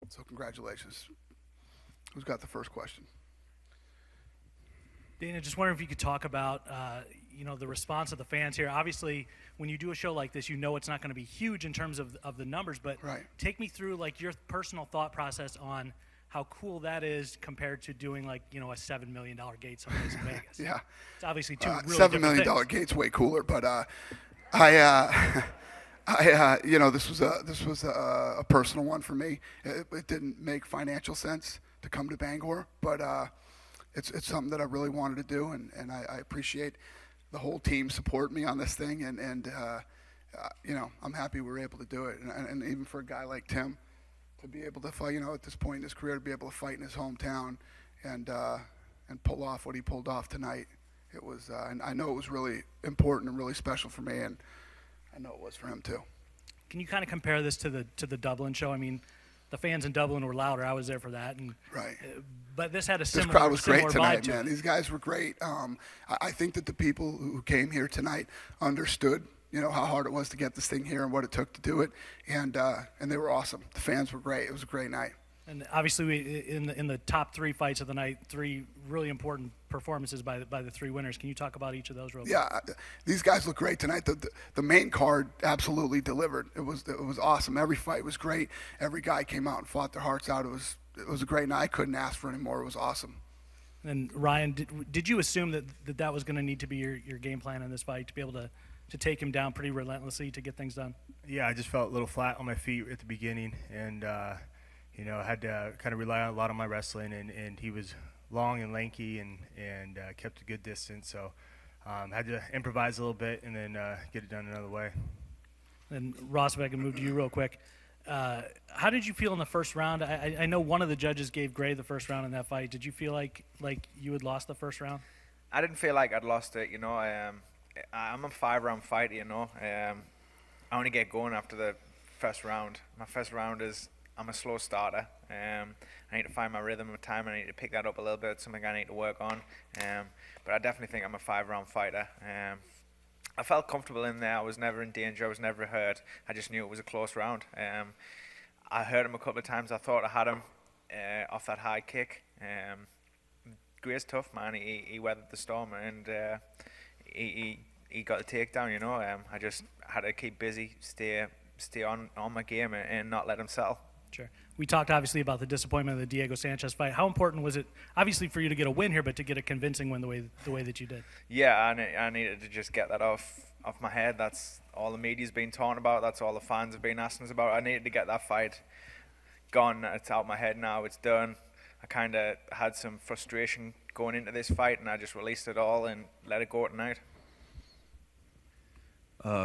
So congratulations. Who's got the first question? Dana, just wondering if you could talk about, the response of the fans here. Obviously, when you do a show like this, it's not going to be huge in terms of the numbers, but right. Take me through like your personal thought process on how cool that is compared to doing like, a $7 million gate someplace in Vegas. Yeah. It's obviously two really $7 million things. gate's way cooler, but this was a personal one for me. It didn't make financial sense to come to Bangor, but it's something that I really wanted to do, and I appreciate the whole team support me on this thing, and I'm happy we were able to do it, and even for a guy like Tim to be able to fight, at this point in his career, to be able to fight in his hometown and pull off what he pulled off tonight. It was, and I know it was really important and really special for me, and I know it was for him too. Can you kind of compare this to the Dublin show? I mean, the fans in Dublin were louder. I was there for that, and right. But this had a similar. This crowd was great tonight, man. These guys were great. I think that the people who came here tonight understood, how hard it was to get this thing here and what it took to do it, and they were awesome. The fans were great. It was a great night. And obviously, in the top 3 fights of the night, 3 really important performances by the 3 winners. Can you talk about each of those real quick? Yeah, these guys look great tonight. The main card absolutely delivered. It was awesome. Every fight was great. Every guy came out and fought their hearts out. It was a great night. I couldn't ask for any more. It was awesome. And Ryan, did you assume that was going to need to be your game plan in this fight to be able to take him down pretty relentlessly to get things done? Yeah, I just felt a little flat on my feet at the beginning, and I had to kind of rely a lot on my wrestling, and he was long and lanky and kept a good distance, so had to improvise a little bit and then get it done another way. And Ross, if I can move to you real quick. How did you feel in the first round? I know one of the judges gave Gray the first round in that fight. Did you feel like you had lost the first round? I didn't feel like I'd lost it, I'm a 5-round fighter, I only get going after the first round. My first round is I'm a slow starter. I need to find my rhythm of time. I need to pick that up a little bit. It's something I need to work on. But I definitely think I'm a 5-round fighter. I felt comfortable in there. I was never in danger. I was never hurt. I just knew it was a close round. I hurt him a couple of times. I thought I had him off that high kick. Gray's tough, man. He weathered the storm, and he got the takedown. I just had to keep busy, stay on my game, and not let him settle. Sure. We talked obviously about the disappointment of the Diego Sanchez fight. How important was it, obviously, for you to get a win here, but to get a convincing win the way that you did? Yeah, I needed to just get that off my head. That's all the media's been talking about. That's all the fans have been asking us about. I needed to get that fight gone. It's out of my head now. It's done. I kind of had some frustration going into this fight, and I just released it all and let it go tonight.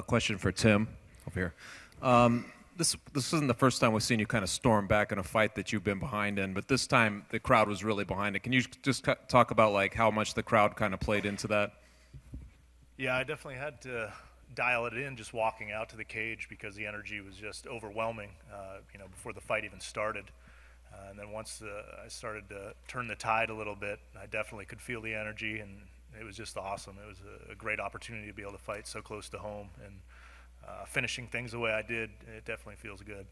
Question for Tim over here. This isn't the first time we've seen you kind of storm back in a fight that you've been behind in, but this time the crowd was really behind it. Can you just talk about like how much the crowd kind of played into that? Yeah, I definitely had to dial it in just walking out to the cage because the energy was just overwhelming, before the fight even started. And then once I started to turn the tide a little bit, I definitely could feel the energy, and it was just awesome. It was a great opportunity to be able to fight so close to home, and finishing things the way I did, it definitely feels good.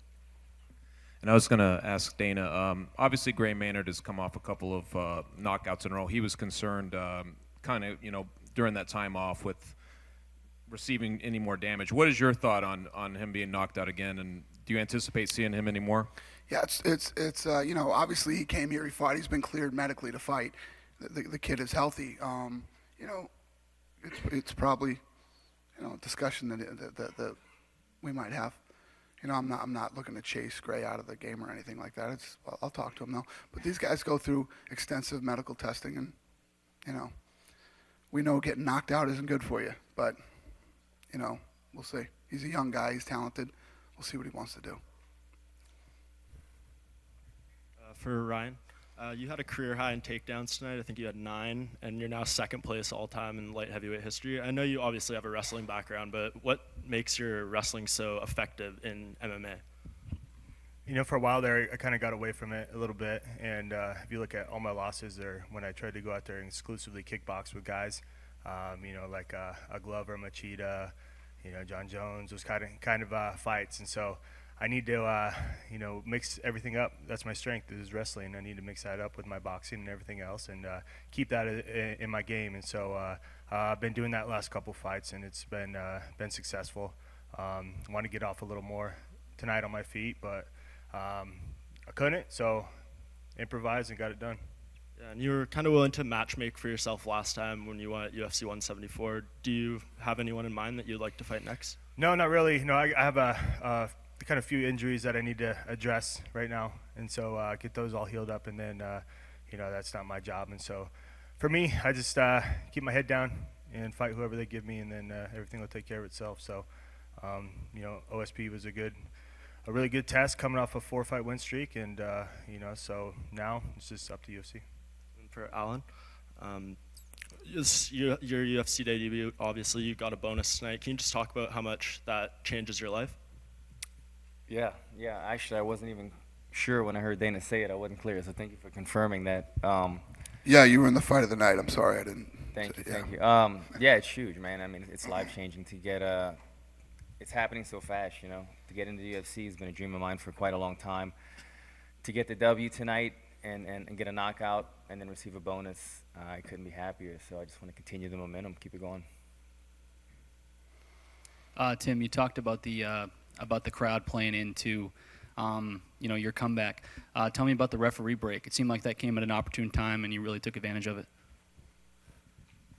And I was going to ask Dana, obviously Gray Maynard has come off a couple of knockouts in a row. He was concerned kind of, during that time off with receiving any more damage. What is your thought on him being knocked out again, and do you anticipate seeing him anymore? Yeah, it's obviously he came here, he fought, he's been cleared medically to fight. The kid is healthy. It's probably a discussion that we might have. I'm not looking to chase Gray out of the game or anything like that. I'll talk to him though. But these guys go through extensive medical testing, and we know getting knocked out isn't good for you. But we'll see. He's a young guy. He's talented. We'll see what he wants to do. For Ryan, you had a career high in takedowns tonight. I think you had 9, and you're now second place all time in light heavyweight history. I know you obviously have a wrestling background, but what makes your wrestling so effective in MMA? For a while there, I kind of got away from it a little bit, and if you look at all my losses there, when I tried to go out there and exclusively kickbox with guys, like a Glover, Machida, John Jones, those kind of fights, and so I need to, mix everything up. That's my strength is wrestling. I need to mix that up with my boxing and everything else, and keep that in my game. And so I've been doing that last couple fights, and it's been successful. Want to get off a little more tonight on my feet, but I couldn't. So improvised and got it done. Yeah, and you were kind of willing to matchmake for yourself last time when you won at UFC 174. Do you have anyone in mind that you'd like to fight next? No, not really. I have a kind of few injuries that I need to address right now, and so get those all healed up, and then that's not my job. And so for me, I just keep my head down and fight whoever they give me, and then everything will take care of itself. So OSP was a really good test coming off a 4-fight win streak, and so now it's just up to UFC. And for Alan, your UFC debut, obviously you got a bonus tonight. Can you just talk about how much that changes your life? Yeah. Actually, I wasn't even sure when I heard Dana say it. I wasn't clear, so thank you for confirming that. Yeah, you were in the fight of the night. I'm sorry I didn't. Thank you. Yeah, it's huge, man. I mean, it's life-changing to get it's happening so fast, To get into the UFC has been a dream of mine for quite a long time. To get the W tonight and get a knockout and then receive a bonus, I couldn't be happier. So I just want to continue the momentum, keep it going. Tim, you talked about the crowd playing into, your comeback. Tell me about the referee break. It seemed like that came at an opportune time, and you really took advantage of it.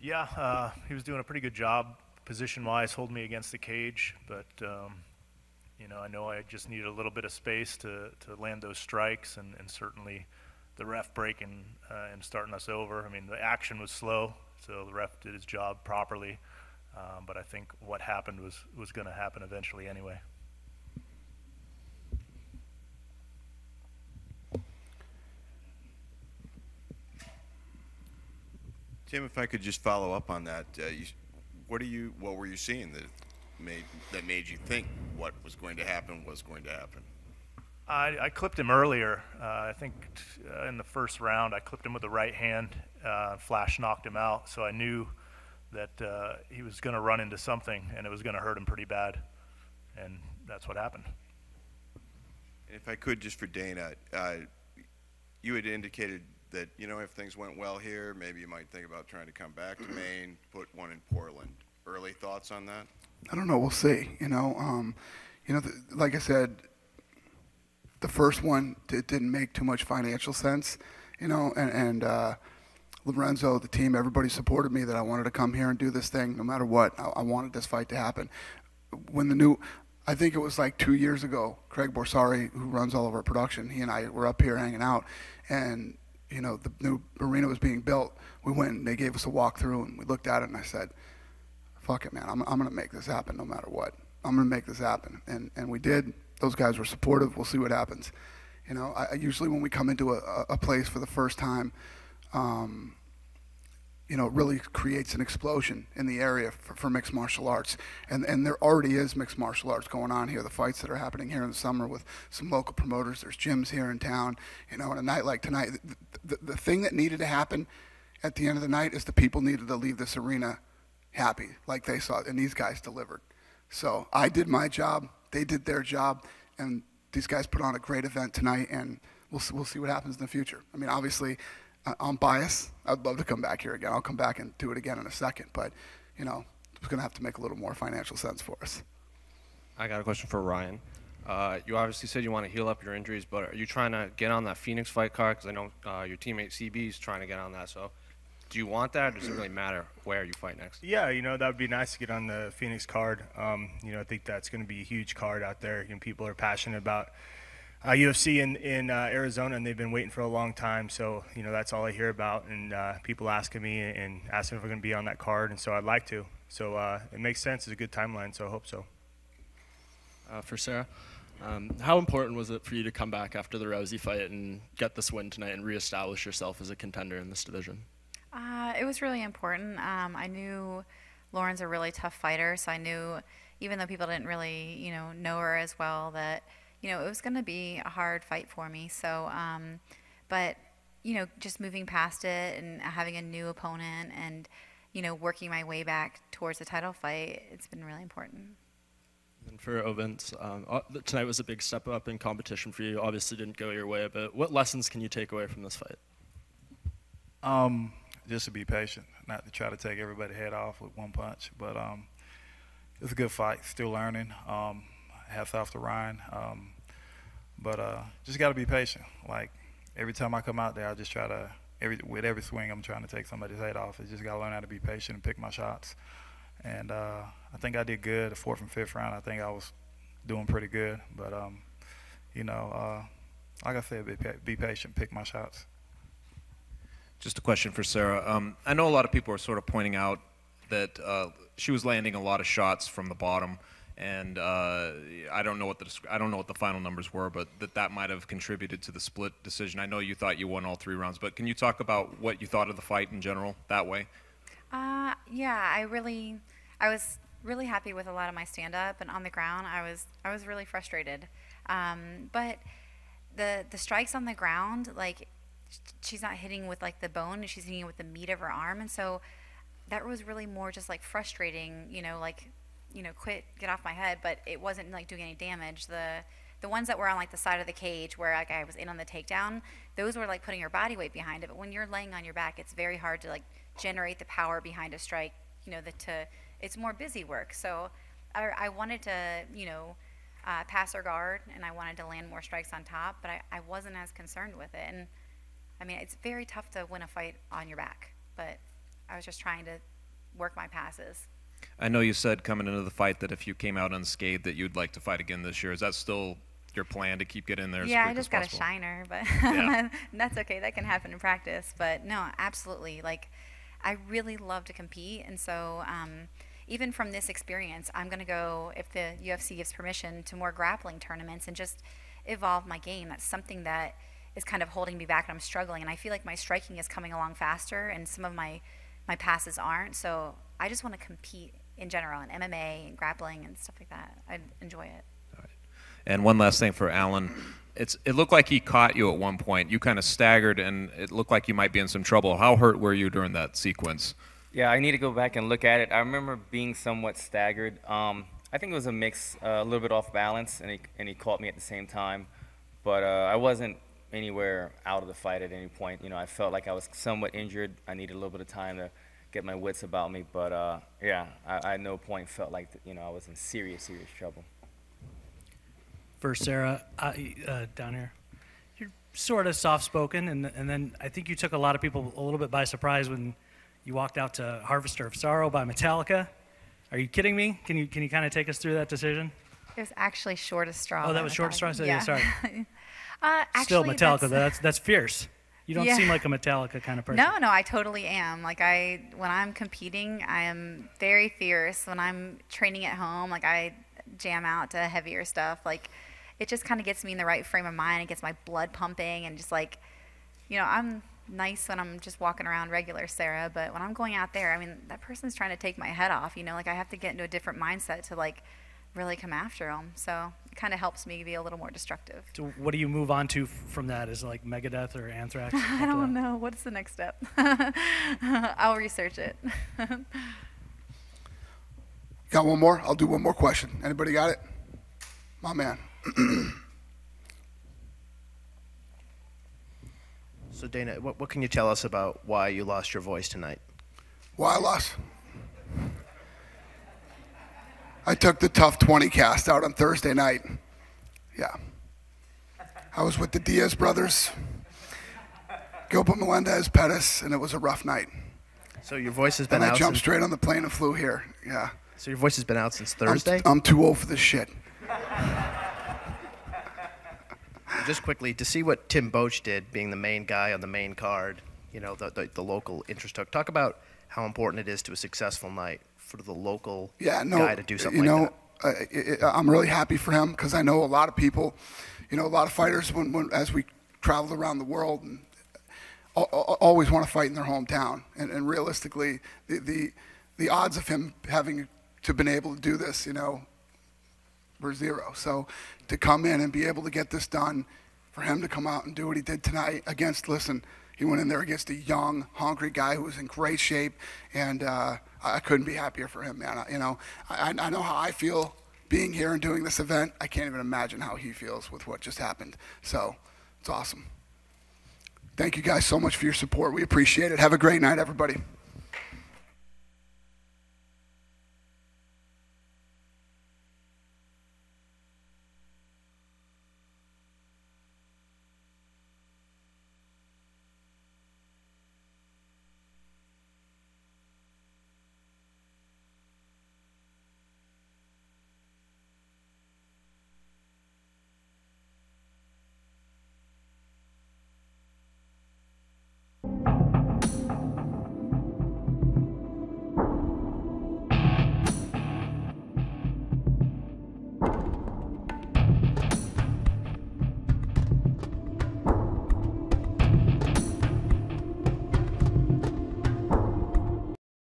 Yeah, he was doing a pretty good job position-wise, holding me against the cage, but I know I just needed a little bit of space to land those strikes, and certainly the ref breaking and starting us over. I mean, the action was slow, so the ref did his job properly, but I think what happened was going to happen eventually anyway. Tim, if I could just follow up on that, what were you seeing that made you think what was going to happen was going to happen? I clipped him earlier. I think in the first round, I clipped him with the right hand. Flash knocked him out, so I knew that he was going to run into something, and it was going to hurt him pretty bad, and that's what happened. And if I could, just for Dana, you had indicated that, if things went well here, maybe you might think about trying to come back to Maine, put one in Portland. Early thoughts on that? I don't know. We'll see. Like I said, the first one didn't make too much financial sense, and Lorenzo, the team, everybody supported me that I wanted to come here and do this thing no matter what. I wanted this fight to happen. I think it was like 2 years ago, Craig Borsari, who runs all of our production, he and I were up here hanging out, and the new arena was being built. We went and they gave us a walkthrough, and we looked at it, and I said, fuck it, man, I'm going to make this happen no matter what. I'm going to make this happen. And we did. Those guys were supportive. We'll see what happens. I usually when we come into a place for the first time, it really creates an explosion in the area for mixed martial arts. And there already is mixed martial arts going on here. The fights that are happening here in the summer with some local promoters. There's gyms here in town. On a night like tonight, the thing that needed to happen at the end of the night is the people needed to leave this arena happy, like they saw, and these guys delivered. So I did my job, they did their job, and these guys put on a great event tonight, and we'll see what happens in the future. I mean, obviously, I'm biased. I'd love to come back here again. I'll come back and do it again in a second, but, it's going to have to make a little more financial sense for us. I got a question for Ryan. You obviously said you want to heal up your injuries, but are you trying to get on that Phoenix fight card? Because I know your teammate CB is trying to get on that, so do you want that, or does it really matter where you fight next? Yeah, that would be nice to get on the Phoenix card. I think that's going to be a huge card out there. People are passionate about UFC in Arizona, and they've been waiting for a long time. So, that's all I hear about, and people asking me and asking if we're going to be on that card, and so I'd like to. So it makes sense. It's a good timeline, so I hope so. For Sarah, how important was it for you to come back after the Rousey fight and get this win tonight and reestablish yourself as a contender in this division? It was really important. I knew Lauren's a really tough fighter, so I knew, even though people didn't really, know her as well, that, it was going to be a hard fight for me. So, but, just moving past it and having a new opponent and, working my way back towards the title fight, it's been really important. And for Owens, tonight was a big step up in competition for you. Obviously didn't go your way, but what lessons can you take away from this fight? Just to be patient, not to try to take everybody's head off with one punch. But it's a good fight. Still learning. Hats off to Ryan. But just got to be patient. Like every time I come out there, I just try to with every swing, I'm trying to take somebody's head off. I just got to learn how to be patient and pick my shots. And I think I did good. The 4th and 5th round, I think I was doing pretty good. But you know, like I said, be patient, pick my shots. Just a question for Sarah. I know a lot of people are sort of pointing out that she was landing a lot of shots from the bottom, and I don't know what the final numbers were, but that might have contributed to the split decision. I know you thought you won all 3 rounds, but can you talk about what you thought of the fight in general that way? Yeah, I was really happy with a lot of my stand-up, and on the ground, I was really frustrated. But the strikes on the ground, like, she's not hitting with like the bone, she's hitting with the meat of her arm, and so that was really more just like frustrating, like, quit, get off my head, but it wasn't like doing any damage. The ones that were on like the side of the cage where like I was in on the takedown, those were like putting your body weight behind it, but when you're laying on your back, it's very hard to like generate the power behind a strike, it's more busy work. So I wanted to, pass her guard, and I wanted to land more strikes on top, but I wasn't as concerned with it. And I mean, it's very tough to win a fight on your back, but I was just trying to work my passes. I know you said coming into the fight that if you came out unscathed that you'd like to fight again this year. Is that still your plan, to keep getting in there as quick as possible? Yeah, I just got a shiner, but Yeah. that's okay. That can happen in practice. But no, absolutely. Like, I really love to compete, and so even from this experience, I'm going to go, if the UFC gives permission, to more grappling tournaments and just evolve my game. That's something that is kind of holding me back, and I'm struggling, and I feel like my striking is coming along faster and some of my passes aren't. So I just want to compete in general in MMA and grappling and stuff like that. I enjoy it. All right. And one last thing for Alan. It looked like he caught you at one point. You kind of staggered, and it looked like you might be in some trouble. How hurt were you during that sequence? Yeah, I need to go back and look at it. I remember being somewhat staggered. I think it was a mix, a little bit off balance, and he caught me at the same time. But I wasn't anywhere out of the fight at any point. I felt like I was somewhat injured. I needed a little bit of time to get my wits about me. But yeah, I at no point felt like I was in serious trouble. For Sarah, down here, you're sort of soft-spoken, and then I think you took a lot of people a little bit by surprise when you walked out to Harvester of Sorrow by Metallica. Are you kidding me? Can you kind of take us through that decision? It was actually Shortest Straw. Oh, that was Shortest Straw? So, yeah. Sorry. Actually, Still Metallica. That's fierce. You don't seem like a Metallica kind of person. No, I totally am. Like, when I'm competing, I am very fierce. When I'm training at home, like, I jam out to heavier stuff. Like, it just kind of gets me in the right frame of mind. It gets my blood pumping, and just like, I'm nice when I'm just walking around regular Sarah, but when I'm going out there, I mean, that person's trying to take my head off. Like, I have to get into a different mindset to like really come after them. So it kind of helps me be a little more destructive. So what do you move on to from that? Is it like Megadeth or Anthrax? I don't know. What's the next step? I'll research it. Got one more? I'll do one more question. Anybody got it? My man. So Dana, what can you tell us about why you lost your voice tonight? Why I lost? I took the tough 20 cast out on Thursday night. Yeah. I was with the Diaz brothers, Gilbert Melendez, Pettis, and it was a rough night. So your voice has been and out I jumped since... straight on the plane and flew here. Yeah. So your voice has been out since Thursday? I'm too old for this shit. Just quickly, to see what Tim Boetsch did, being the main guy on the main card, the local interest. Talk about how important it is to a successful night for the local guy to do something like that. I'm really happy for him because I know a lot of people, a lot of fighters, as we travel around the world, and always want to fight in their hometown. And realistically, the odds of him having to been able to do this, were zero. So to come in and be able to get this done, for him to come out and do what he did tonight he went in there against a young, hungry guy who was in great shape, and I couldn't be happier for him, man. I know how I feel being here and doing this event. I can't even imagine how he feels with what just happened. So it's awesome. Thank you guys so much for your support. We appreciate it. Have a great night, everybody.